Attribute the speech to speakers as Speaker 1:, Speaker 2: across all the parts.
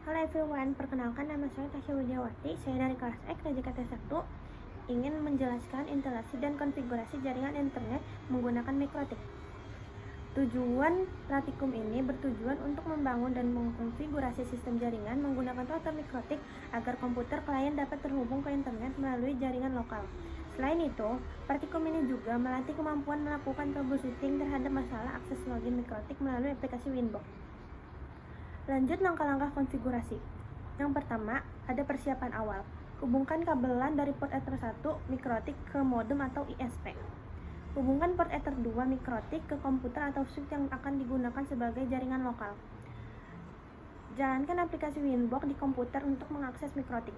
Speaker 1: Halo everyone, perkenalkan nama saya Tasya Widiawati. Saya dari kelas X KJKT 1 ingin menjelaskan instalasi dan konfigurasi jaringan internet menggunakan mikrotik. Tujuan praktikum ini bertujuan untuk membangun dan mengkonfigurasi sistem jaringan menggunakan router mikrotik agar komputer klien dapat terhubung ke internet melalui jaringan lokal. Selain itu, praktikum ini juga melatih kemampuan melakukan troubleshooting terhadap masalah akses login mikrotik melalui aplikasi Winbox. Lanjut langkah-langkah konfigurasi. Yang pertama, ada persiapan awal. Hubungkan kabelan dari port Ether 1 mikrotik ke modem atau ISP. Hubungkan port Ether 2 mikrotik ke komputer atau switch yang akan digunakan sebagai jaringan lokal. Jalankan aplikasi Winbox di komputer untuk mengakses mikrotik.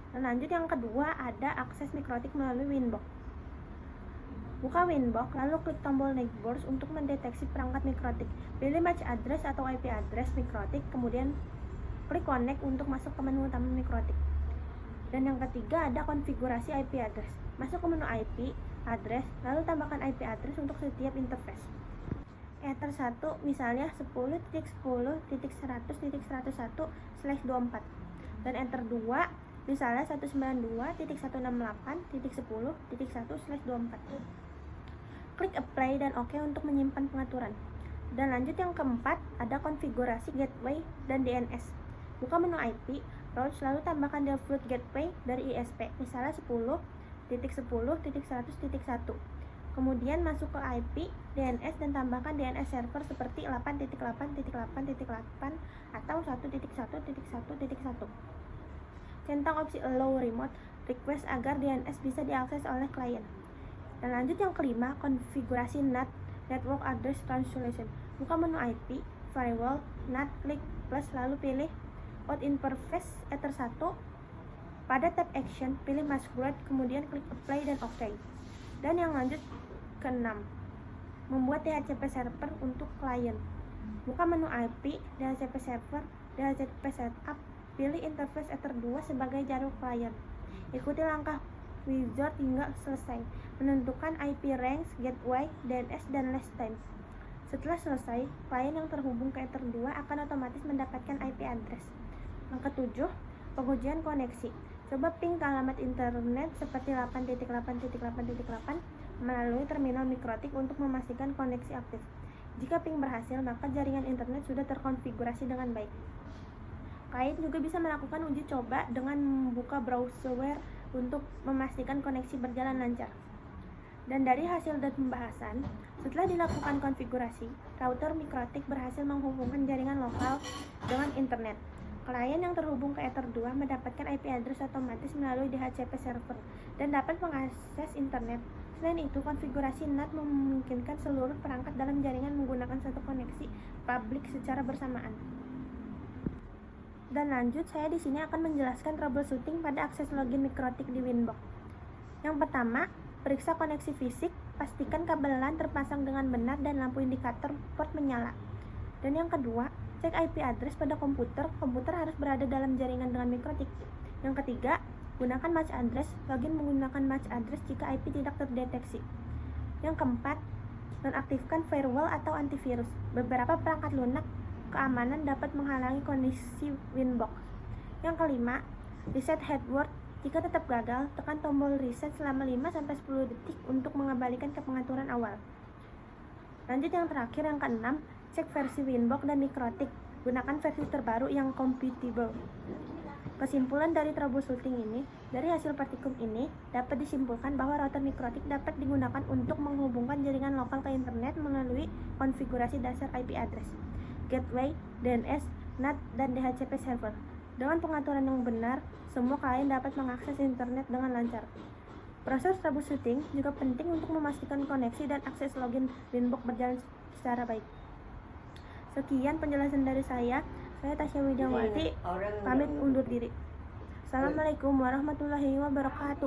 Speaker 1: Dan lanjut yang kedua, ada akses mikrotik melalui Winbox. Buka Winbox, lalu klik tombol Neighbors untuk mendeteksi perangkat mikrotik. Pilih MAC address atau IP address mikrotik, kemudian klik Connect untuk masuk ke menu utama mikrotik. Dan yang ketiga ada konfigurasi IP address. Masuk ke menu IP address, lalu tambahkan IP address untuk setiap interface. Ether 1 misalnya 10.10.100.101/24 dan Ether 2 misalnya 192.168.10.1/24. Klik Apply dan OK untuk menyimpan pengaturan. Dan lanjut yang keempat, ada konfigurasi gateway dan DNS. Buka menu IP, route, lalu tambahkan default gateway dari ISP, misalnya 10.10.100.1. Kemudian masuk ke IP, DNS, dan tambahkan DNS server seperti 8.8.8.8 atau 1.1.1.1. Centang opsi Allow Remote Request agar DNS bisa diakses oleh klien. Dan lanjut yang kelima, konfigurasi NAT Network Address Translation. Buka menu IP, Firewall, NAT, klik plus lalu pilih Out Interface Ether 1. Pada tab Action, pilih Password, kemudian klik Apply dan OK. Dan yang lanjut ke-6, membuat DHCP server untuk klien. Buka menu IP, DHCP server, DHCP setup, pilih interface Ether 2 sebagai jalur klien. Ikuti langkah wizard hingga selesai. Menentukan IP range, gateway, DNS, dan last time. Setelah selesai, klien yang terhubung ke Ether 2 akan otomatis mendapatkan IP address. Yang ke-7, pengujian koneksi. Coba ping ke alamat internet seperti 8.8.8.8 melalui terminal mikrotik untuk memastikan koneksi aktif. Jika ping berhasil, maka jaringan internet sudah terkonfigurasi dengan baik. Klien juga bisa melakukan uji coba dengan membuka browser untuk memastikan koneksi berjalan lancar. Dan dari hasil dan pembahasan, setelah dilakukan konfigurasi, router mikrotik berhasil menghubungkan jaringan lokal dengan internet. Klien yang terhubung ke Ether 2 mendapatkan IP address otomatis melalui DHCP server dan dapat mengakses internet. Selain itu, konfigurasi NAT memungkinkan seluruh perangkat dalam jaringan menggunakan satu koneksi publik secara bersamaan. Dan lanjut, saya di sini akan menjelaskan troubleshooting pada akses login mikrotik di Winbox. Yang pertama, periksa koneksi fisik, pastikan kabelan terpasang dengan benar dan lampu indikator port menyala. Dan yang kedua, cek IP address pada komputer harus berada dalam jaringan dengan mikrotik. Yang ketiga, gunakan MAC address, login menggunakan MAC address jika IP tidak terdeteksi. Yang keempat, nonaktifkan firewall atau antivirus. Beberapa perangkat lunak keamanan dapat menghalangi kondisi Winbox. Yang kelima, reset hardware. Jika tetap gagal, tekan tombol reset selama 5-10 detik untuk mengembalikan ke pengaturan awal. Lanjut yang terakhir, yang keenam, cek versi Winbox dan mikrotik. Gunakan versi terbaru yang compatible. Kesimpulan dari troubleshooting ini, dari hasil praktikum ini dapat disimpulkan bahwa router mikrotik dapat digunakan untuk menghubungkan jaringan lokal ke internet melalui konfigurasi dasar IP address, gateway, DNS, NAT, dan DHCP server. Dengan pengaturan yang benar, semua klien dapat mengakses internet dengan lancar. Proses troubleshooting juga penting untuk memastikan koneksi dan akses login Winbox berjalan secara baik. Sekian penjelasan dari saya Tasya Widiawati, pamit undur diri. Assalamualaikum warahmatullahi wabarakatuh.